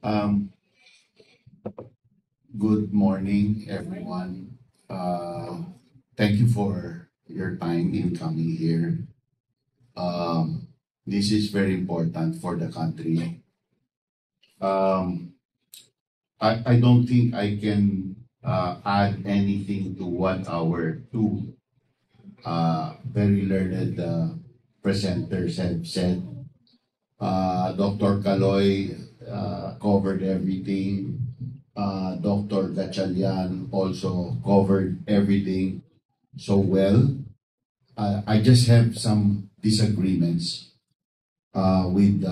Um, Good morning, everyone. Thank you for your time in coming here. Um, this is very important for the country. Um, I don't think I can add anything to what our two very learned presenters have said. Dr. Kaloy covered everything. Dr. Gatchalian also covered everything so well. I just have some disagreements with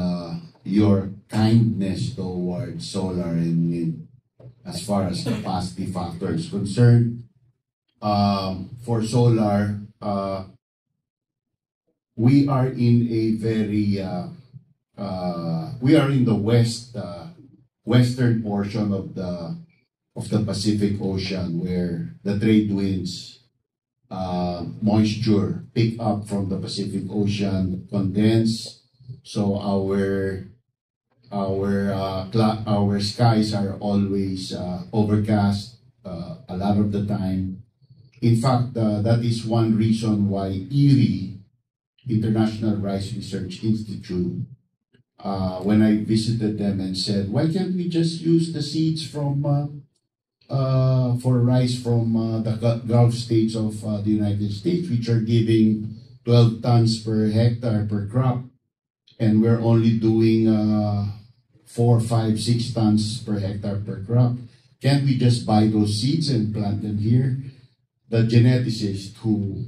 your kindness towards solar and wind as far as capacity factor is concerned. For solar, we are in a very we are in the western portion of the Pacific Ocean where the trade winds moisture pick up from the Pacific Ocean, condense. So our skies are always overcast a lot of the time. In fact, that is one reason why ERIE, International Rice Research Institute, when I visited them and said, why can't we just use the seeds from for rice from the Gulf states of the United States, which are giving 12 tons per hectare per crop, and we're only doing 4, 5, 6 tons per hectare per crop. Can't we just buy those seeds and plant them here? The geneticist who,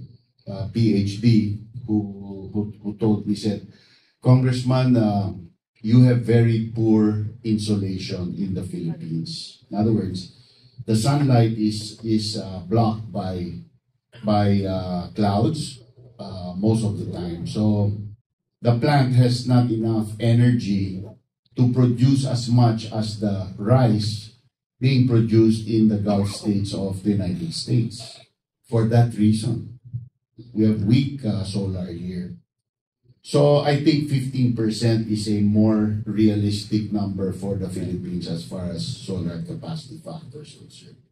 PhD, who told me, said, Congressman, you have very poor insulation in the Philippines. In other words, the sunlight is blocked by clouds most of the time. So the plant has not enough energy to produce as much as the rice being produced in the Gulf states of the United States. For that reason, we have weak solar here. So I think 15% is a more realistic number for the Philippines as far as solar capacity factor is concerned.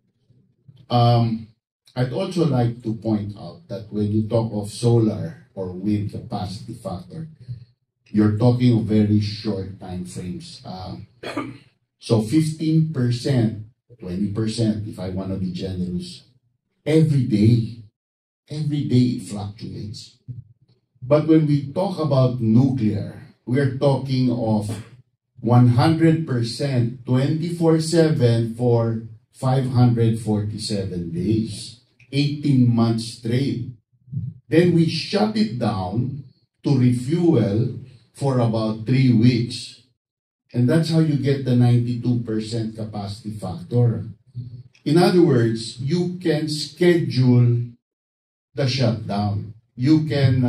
I'd also like to point out that when you talk of solar or wind capacity factor, you're talking of very short time frames. So 15%, 20%, if I want to be generous, every day it fluctuates. But when we talk about nuclear, we're talking of 100% 24/7 for 547 days, 18 months straight. Then we shut it down to refuel for about 3 weeks. And that's how you get the 92% capacity factor. In other words, you can schedule the shutdown. You can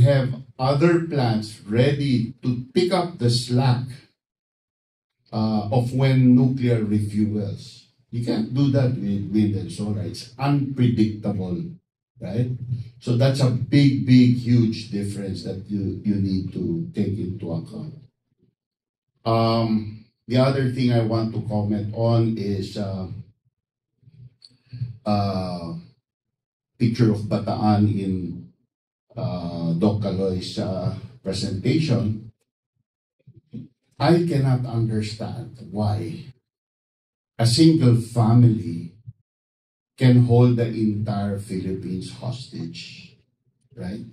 have other plants ready to pick up the slack of when nuclear refuels. You can't do that with wind and solar. It's unpredictable, right? So that's a big, huge difference that you need to take into account. The other thing I want to comment on is picture of Bataan in Doc Caloy's presentation. I cannot understand why a single family can hold the entire Philippines hostage, right?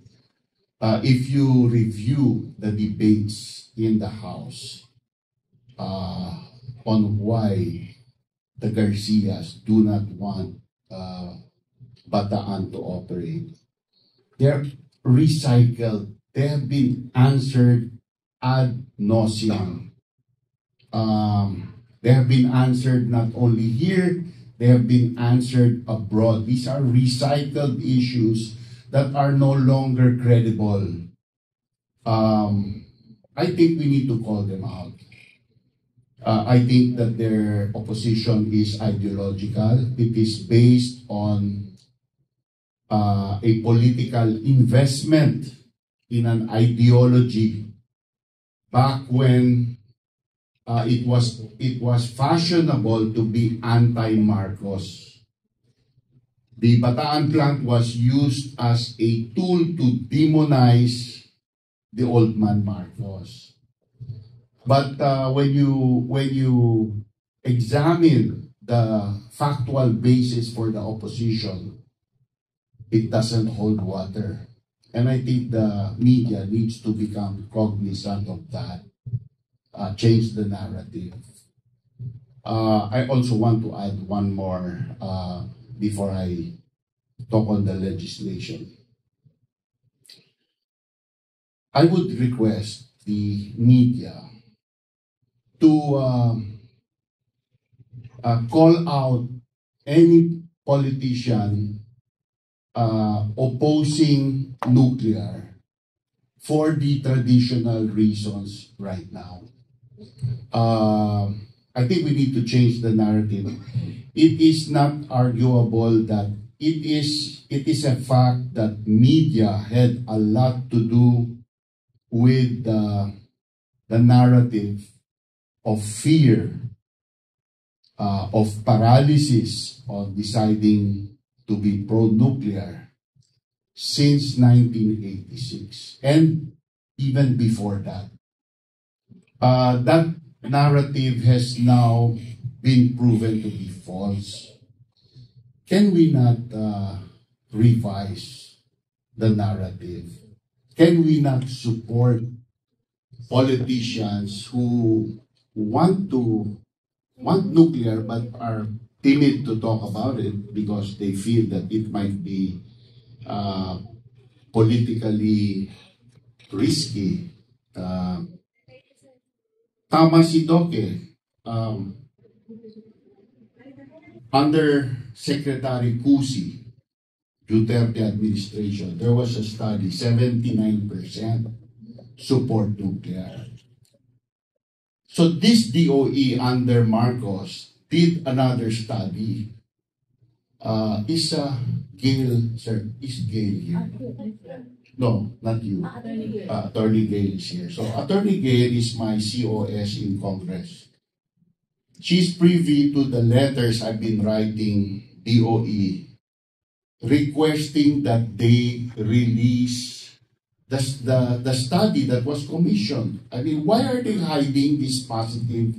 If you review the debates in the House on why the Garcias do not want Bataan to operate, they're recycled. They have been answered ad nauseam. They have been answered not only here, they have been answered abroad. These are recycled issues that are no longer credible. I think we need to call them out. I think that their opposition is ideological. It is based on a political investment in an ideology back when it was fashionable to be anti-Marcos. The Bataan plant was used as a tool to demonize the old man Marcos. But when you examine the factual basis for the opposition, it doesn't hold water. And I think the media needs to become cognizant of that, change the narrative. I also want to add one more before I talk on the legislation. I would request the media to call out any politician opposing nuclear for the traditional reasons right now. I think we need to change the narrative. It is not arguable that it is a fact that media had a lot to do with the narrative of fear, of paralysis on deciding to be pro-nuclear since 1986 and even before that. That narrative has now been proven to be false. Can we not revise the narrative? Can we not support politicians who want nuclear but are timid to talk about it because they feel that it might be politically risky? Tama si Doke, under Secretary Cusi, Duterte administration, there was a study, 79% support nuclear. So this DOE under Marcos did another study. Is Gail, sir, is Gail here? No, not you. Attorney Gail is here. So Attorney Gail is my COS in Congress. She's privy to the letters I've been writing DOE requesting that they release the study that was commissioned. I mean, why are they hiding this positive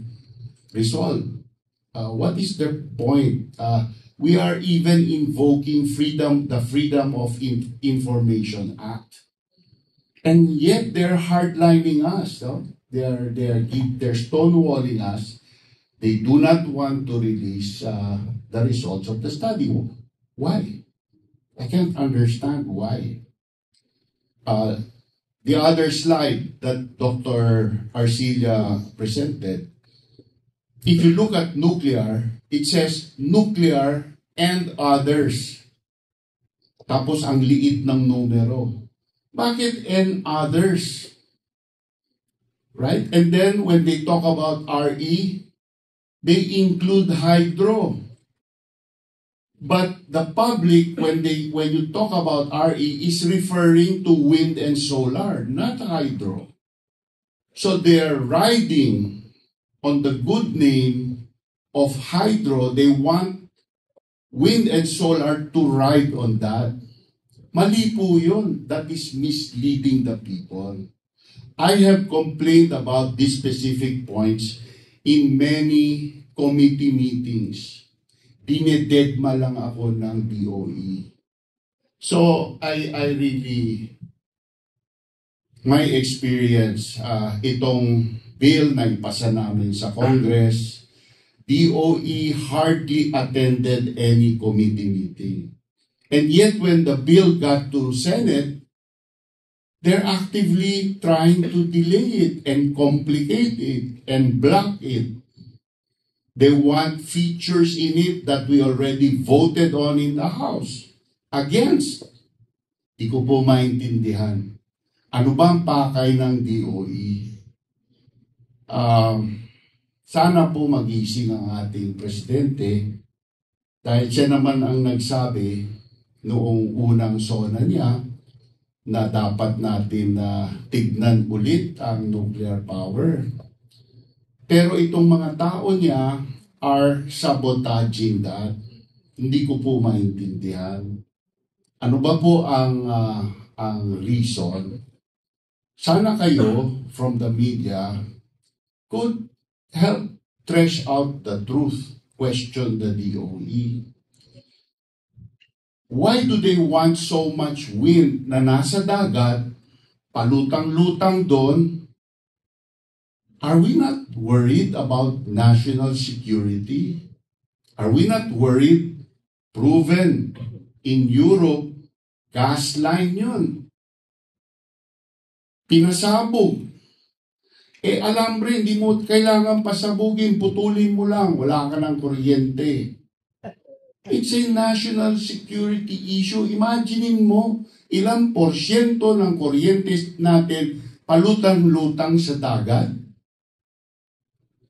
result? What is their point? We are even invoking the Freedom of Information Act, and yet they're hardlining us. No? They're stonewalling us. They do not want to release the results of the study. Why? I can't understand why. The other slide that Dr. Arcilla presented, if you look at nuclear, it says nuclear and others. Tapos ang liit ng numero. Bakit and others? Right? And then when they talk about RE, they include hydro. But the public, when you talk about RE, is referring to wind and solar, not hydro. So they're riding on the good name of hydro. They want wind and solar to ride on that. Mali po yun. That is misleading the people. I have complained about these specific points in many committee meetings. Dinededma lang ako ng DOE. So, I really, my experience, itong bill na ipasa namin sa Congress, DOE hardly attended any committee meeting. And yet, when the bill got to Senate, they're actively trying to delay it and complicate it and block it. They want features in it that we already voted on in the House. Against. Di ko po maintindihan. Ano ba ang pakay ng DOE? Sana po magising ang ating presidente dahil siya naman ang nagsabi noong unang SONA niya na dapat natin tignan ulit ang nuclear power. Pero itong mga tao niya are sabotaging that. Hindi ko po maintindihan. Ano ba po ang reason? Sana kayo from the media could help trash out the truth, question the DOE. Why do they want so much wind na nasa dagat, palutang-lutang doon? Are we not worried about national security? Are we not worried? Proven in Europe, gas line yun. Pinasabog. Alambre, hindi mo kailangan pasabugin, putulin mo lang, wala ka ng kuryente. It's a national security issue. Imaginein mo, ilang porsyento ng kuryente natin palutang-lutang sa dagat?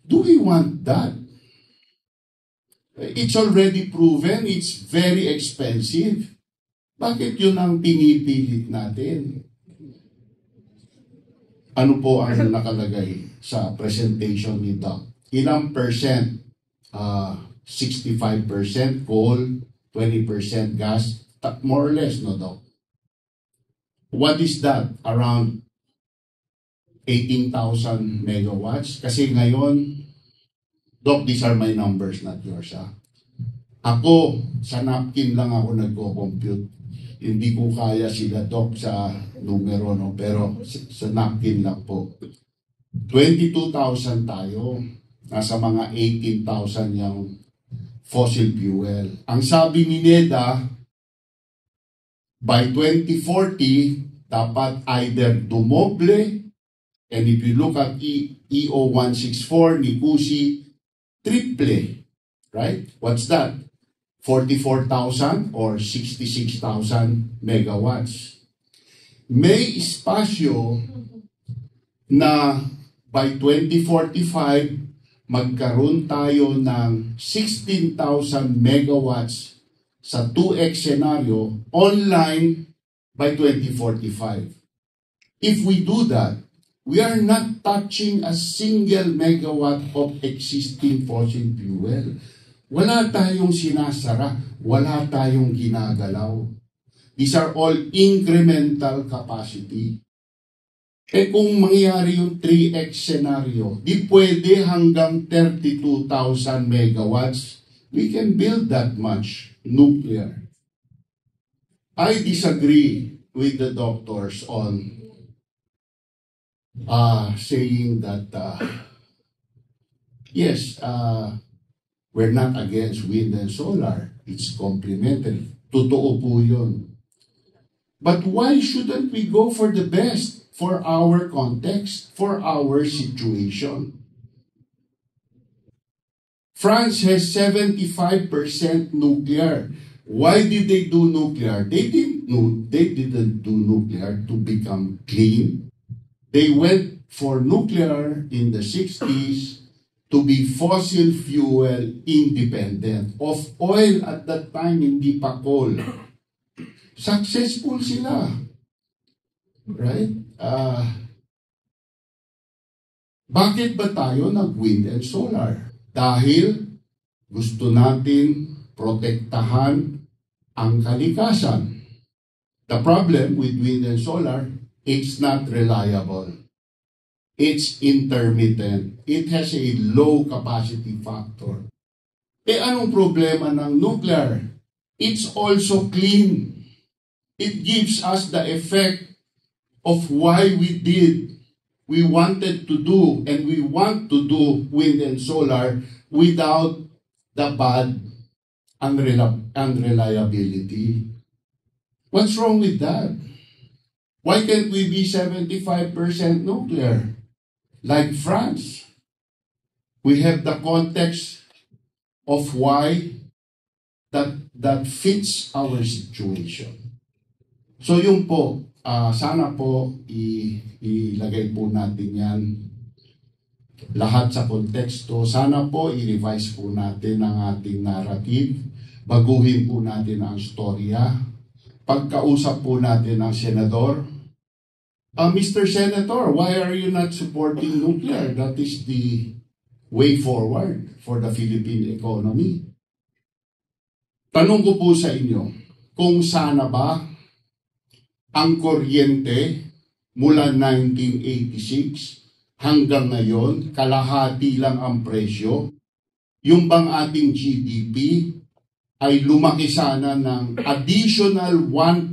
Do we want that? It's already proven, it's very expensive. Bakit yun ang pinipilit natin? Ano po ang nakalagay sa presentation ni Doc? Ilang percent? 65% coal, 20% gas, more or less, no, Doc? What is that? Around 18,000 megawatts? Kasi ngayon, Doc, these are my numbers, not yours, ha? Ako, sa napkin lang ako nagko-compute. Hindi ko kaya sila, Doc, sa numero, no? Pero sa napkin lang po. 22,000 tayo. Nasa mga 18,000 yung fossil fuel. Ang sabi ni NEDA, by 2040, dapat either dumoble, and if you look at EO 164 ni PUSI, triple. Right? What's that? 44,000 or 66,000 megawatts. May espasyo na by 2045, magkaroon tayo ng 16,000 megawatts sa 2x scenario online by 2045. If we do that, we are not touching a single megawatt of existing fossil fuel. Wala tayong sinasara, wala tayong ginagalaw. These are all incremental capacity. Kung mangyari yung 3x scenario, di pwede hanggang 32,000 megawatts. We can build that much nuclear. I disagree with the doctors on saying that, yes, we're not against wind and solar. It's complementary. Totoo po yun. But why shouldn't we go for the best for our context, for our situation? France has 75% nuclear. Why did they do nuclear? They didn't do nuclear to become clean. They went for nuclear in the 60s to be fossil fuel independent. Of oil at that time, hindi pa coal. Successful sila. Right? Bakit ba tayo nag-wind and solar? Dahil gusto natin protektahan ang kalikasan. The problem with wind and solar, it's not reliable. It's intermittent. It has a low capacity factor. Anong problema ng nuclear? It's also clean. It gives us the effect of why we wanted to do, and we want to do wind and solar without the bad unreliability. What's wrong with that? Why can't we be 75% nuclear? Like France. We have the context of why that fits our situation. So yun po, sana po ilagay po natin yan lahat sa konteksto. Sana po i-revise po natin ang ating narrative. Baguhin po natin ang storya. Pagkausap po natin ang senador. Mr. Senator, why are you not supporting nuclear? That is the way forward for the Philippine economy. Tanong ko po sa inyo, kung sana ba ang kuryente mula 1986 hanggang ngayon, kalahati lang ang presyo, yung bang ating GDP ay lumaki sana ng additional 1%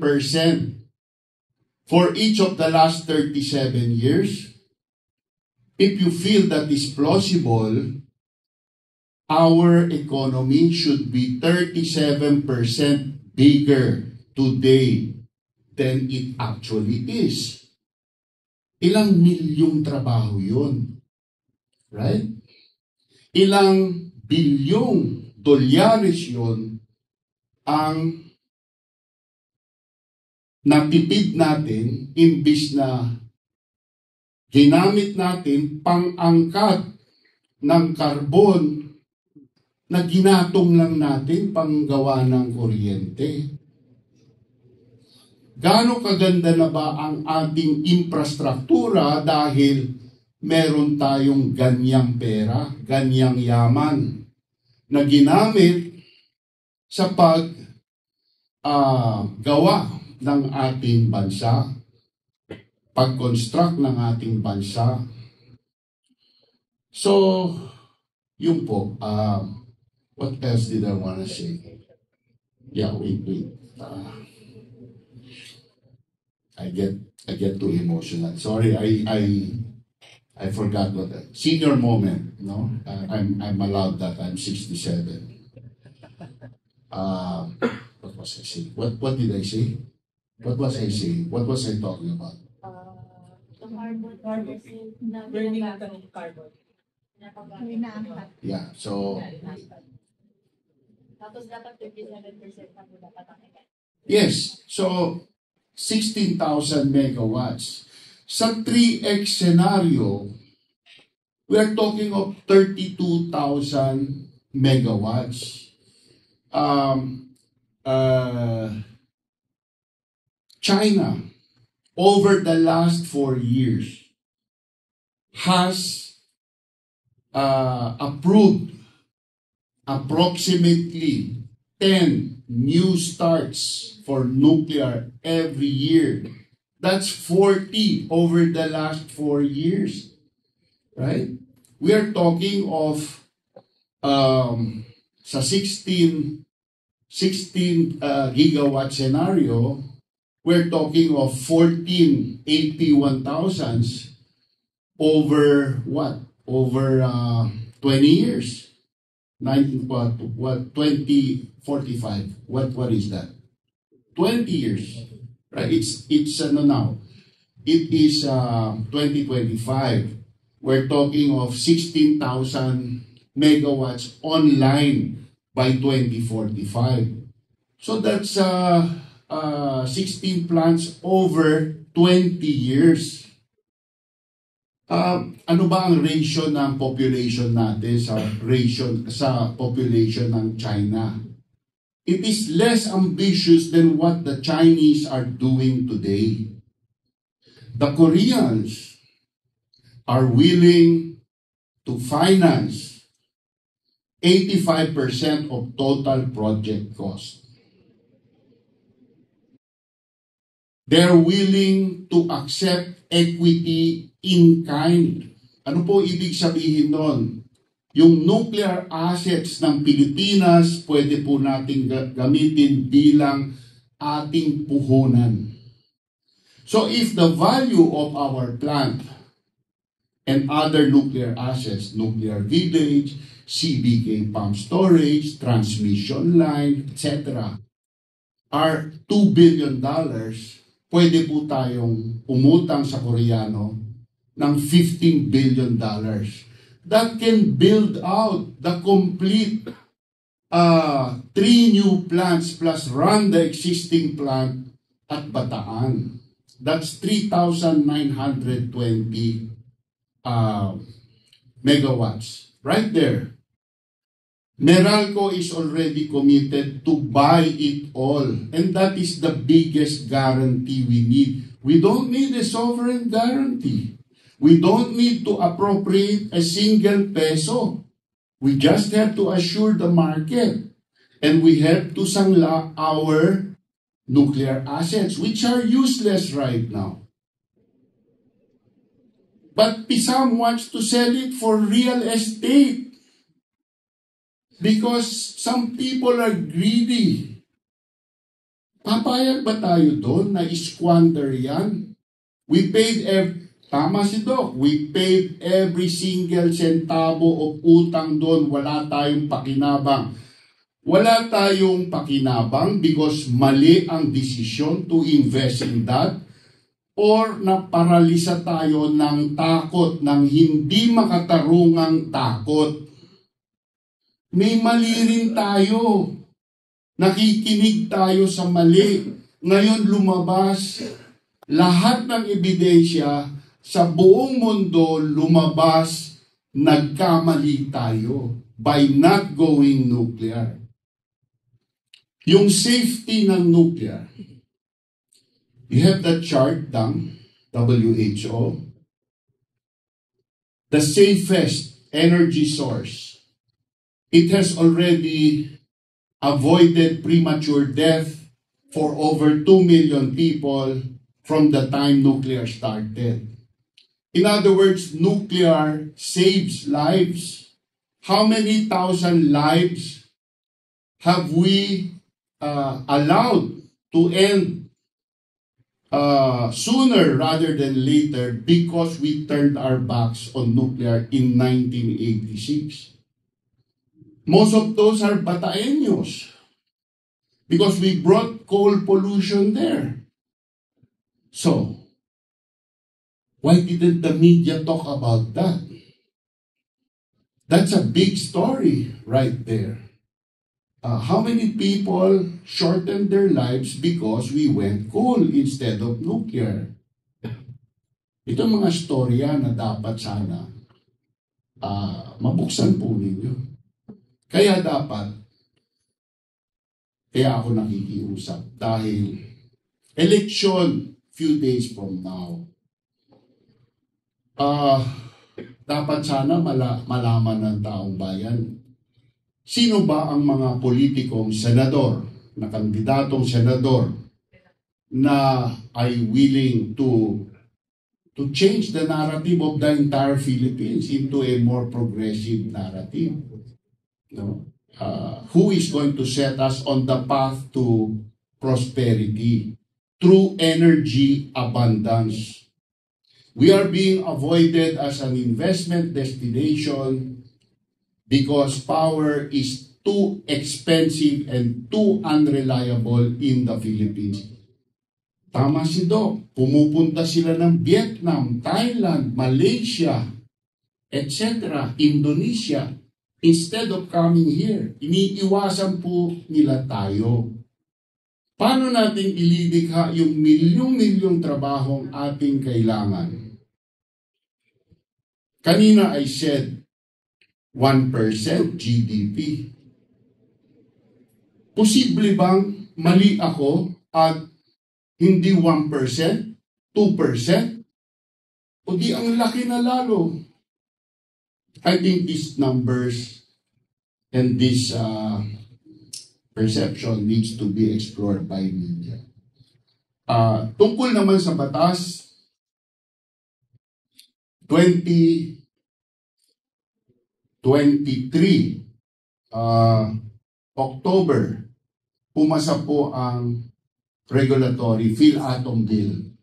for each of the last 37 years? If you feel that is plausible, our economy should be 37% bigger today than it actually is. Ilang milyong trabaho yun? Right? Ilang bilyong dolyares yun ang natipid natin imbis na ginamit natin pang-angkat ng karbon na ginatong lang natin panggawa ng kuryente. Gaano kaganda na ba ang ating infrastruktura dahil meron tayong ganyang pera, ganyang yaman na ginamit sa paggawa ng ating bansa, pag-construct ng ating bansa. So, yun po. What else did I want to say? Yeah, wait. I get too emotional. Sorry, I forgot what that senior moment. No, I'm allowed that. I'm 67. What was I saying? What did I say? What was I saying? What was I talking about? Burning ng carbon. Yeah, so Tapos dapat 57% na po dapat ang yes, so 16,000 megawatts. Sa 3x scenario, we are talking of 32,000 megawatts. China, over the last 4 years, has approved approximately 10 new starts for nuclear every year. That's 40 over the last 4 years, right? We are talking of sa 16 gigawatt scenario, we're talking of 14 AP1000s over what? Over 20 years. 2045. What is that? 20 years. Right? It's now. It is 2025. We're talking of 16,000 megawatts online by 2045. So that's 16 plants over 20 years. Ano ba ang ratio ng population natin sa population ng China? It is less ambitious than what the Chinese are doing today. The Koreans are willing to finance 85% of total project cost. They're willing to accept equity in kind. Ano po ibig sabihin nun? Yung nuclear assets ng Pilipinas, pwede po nating gamitin bilang ating puhunan. So if the value of our plant and other nuclear assets, nuclear village, CBK pump storage, transmission line, etc., are $2 billion, pwede po tayong umutang sa Koreano ng $15 billion. That can build out the complete 3 new plants plus run the existing plant at Bataan. That's 3,920 megawatts. Right there. Meralco is already committed to buy it all. And that is the biggest guarantee we need. We don't need a sovereign guarantee. We don't need to appropriate a single peso. We just have to assure the market. And we have to sangla our nuclear assets, which are useless right now. But PISAM wants to sell it for real estate because some people are greedy. Papayag ba tayo doon na squander yan? We paid tama si Doc, we paid every single centavo of utang doon. Wala tayong pakinabang. Wala tayong pakinabang because mali ang desisyon to invest in that, or naparalisa tayo ng takot, ng hindi makatarungang takot. May mali rin tayo. Nakikinig tayo sa mali. Ngayon lumabas, lahat ng ebidensya sa buong mundo lumabas, nagkamali tayo by not going nuclear. Yung safety ng nuclear, you have the chart ng WHO. The safest energy source. It has already avoided premature death for over 2 million people from the time nuclear started. In other words, nuclear saves lives. How many thousand lives have we allowed to end sooner rather than later because we turned our backs on nuclear in 1986? Most of those are Bataeños because we brought coal pollution there. So, why didn't the media talk about that? That's a big story right there. How many people shortened their lives because we went coal instead of nuclear? Ito mga storya na dapat sana mabuksan po ninyo. Kaya ako nakikiusap dahil election few days from now. Dapat sana malaman ng taong bayan. Sino ba ang mga politikong senador, na kandidatong senador, na ay willing to change the narrative of the entire Philippines into a more progressive narrative? No? Who is going to set us on the path to prosperity through energy abundance? We are being avoided as an investment destination because power is too expensive and too unreliable in the Philippines. Tama si Doc, pumupunta sila ng Vietnam, Thailand, Malaysia, etc., Indonesia, instead of coming here. Iniiwasan po nila tayo. Paano natin ilidikha yung milyong-milyong trabahong ating kailangan? Kanina I said, 1% GDP. Posible bang mali ako at hindi 1%, 2%? O di ang laki na lalo? I think these numbers and this perception needs to be explored by media. Tungkol naman sa batas, 2023, October, pumasa po ang regulatory PhilAtong Bill.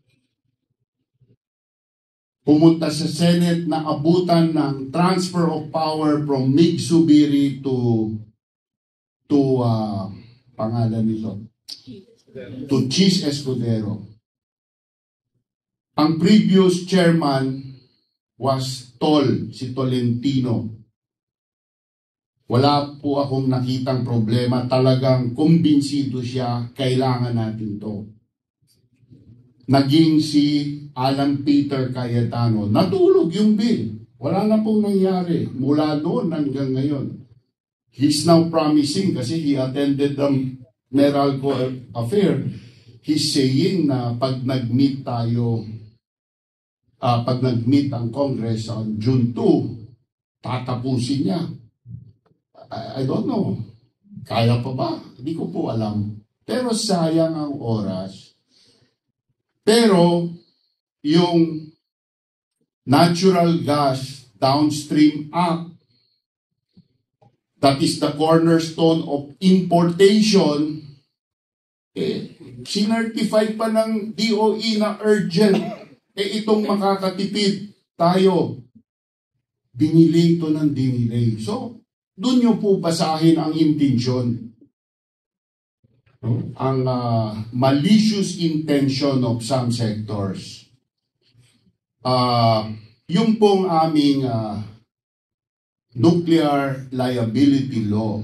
Pumunta sa Senate na abutan ng transfer of power from Mig Zubiri to pangalan nito, to Chis Escudero. Ang previous chairman was si Tolentino. Wala po akong nakitang problema. Talagang kumbinsido siya, kailangan natin to. Naging si Alan Peter Cayetano. Natulog yung bill. Wala na pong nangyari. Mula doon hanggang ngayon. He's now promising kasi he attended the Meralco affair. He's saying na pag nag-meet tayo pag nag-meet ang Congress on June 2, tatapusin niya. I don't know. Kaya pa ba? Hindi ko po alam. Pero sayang ang oras. Pero yung natural gas downstream act, that is the cornerstone of importation, sinertify pa ng DOE na urgent. Itong makakatipid tayo. Dinilay ito ng dinilay. So, doon nyo po basahin ang intensyon. Ang malicious intention of some sectors. Yung pong aming nuclear liability law,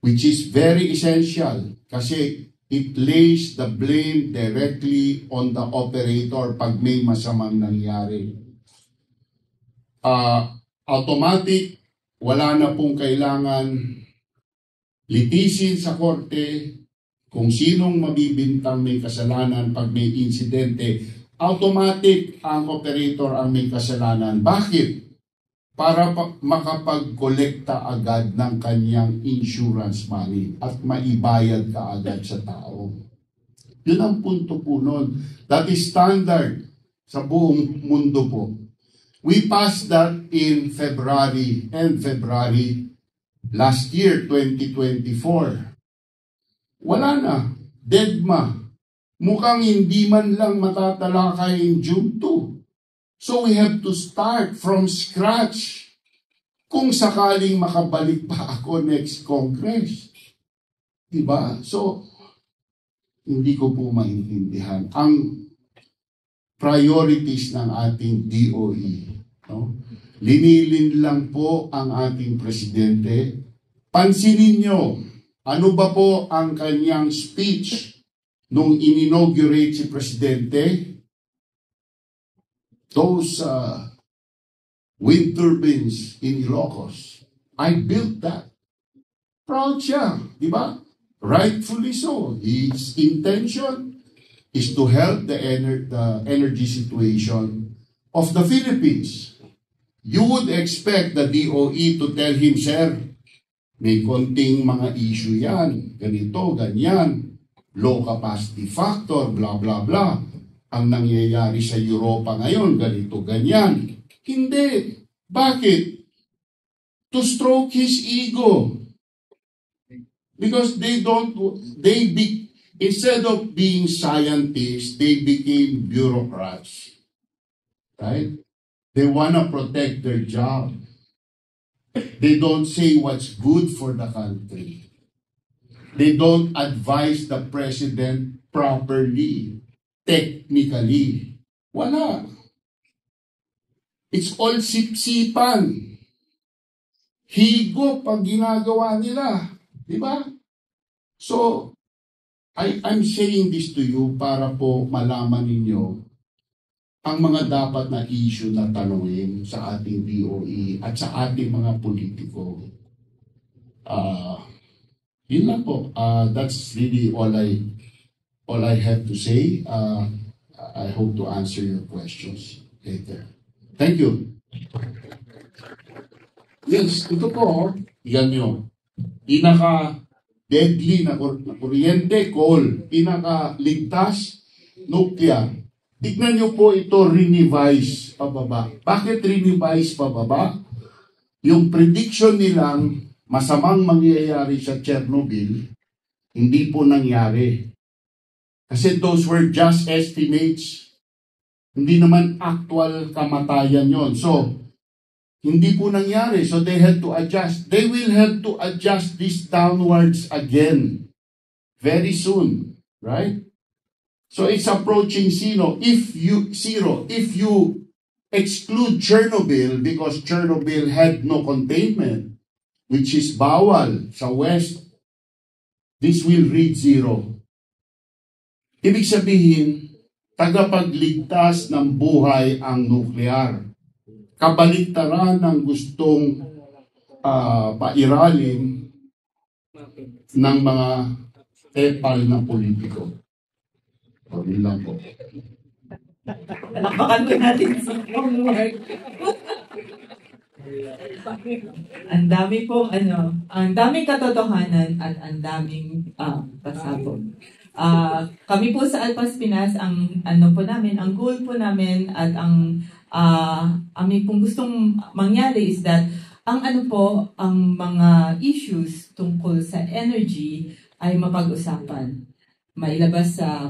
which is very essential kasi it lays the blame directly on the operator pag may masamang nangyari. Automatic, wala na pong kailangan litisin sa korte kung sinong mabibintang may kasalanan pag may insidente. Automatic ang operator ang may kasalanan. Bakit? Para makapag-kolekta agad ng kanyang insurance money at maibayad ka agad sa tao. Yun ang punto po nun. That is standard sa buong mundo po. We passed that in February last year, 2024. Wala na. Deadma. Mukhang hindi man lang matatalakay in June 2. So we have to start from scratch kung sakaling makabalik pa ako next Congress. Diba? So, hindi ko po maintindihan ang priorities ng ating DOE. No? Linilin lang po ang ating presidente. Pansinin nyo, ano ba po ang kanyang speech nung in-inaugurate si presidente? Those wind turbines in Ilocos, I built that. Proud siya, di ba? Rightfully so. His intention is to help the energy situation of the Philippines. You would expect the DOE to tell him, sir, may konting mga issue yan, ganito, ganyan, low capacity factor, blah, blah, blah. Ang nangyayari sa Europa ngayon, ganito, ganyan. Hindi. Bakit? To stroke his ego. Because instead of being scientists, they became bureaucrats. Right? They want to protect their job. They don't say what's good for the country. They don't advise the president properly. Technically, wala. It's all sipsipan. Higo pag ginagawa nila. Di ba? So, I'm saying this to you para po malaman ninyo ang mga dapat na issue na tanungin sa ating DOE at sa ating mga politiko. Yun lang po. That's really all I have to say. I hope to answer your questions later. Thank you. Yes, ito po, yan yun. Pinaka-deadly na kuryente, coal. Pinaka-ligtas, nuclear. Tignan nyo po ito, re-revise pababa. Bakit re-revise pababa? Yung prediction nilang masamang mangyayari sa Chernobyl, hindi po nangyari. Kasi those were just estimates. Hindi naman actual kamatayan yon. So, hindi po nangyari. So, they had to adjust. They will have to adjust this downwards again very soon. Right? So, it's approaching zero. If you exclude Chernobyl, because Chernobyl had no containment, which is bawal sa West, this will reach zero. Ibig sabihin, tagapagligtas ng buhay ang nuklear. Kabaliktaran ng gustong pairalin ng mga epal na politiko. O, yun lang po. Palakpakan po natin si Mark. Ang dami pong ang daming katotohanan at ang daming pasabog. Kami po sa Alpas Pinas, ang po namin, ang goal po namin at ang aming pong gustong mangyari is that ang ang mga issues tungkol sa energy ay mapag-usapan, mailabas sa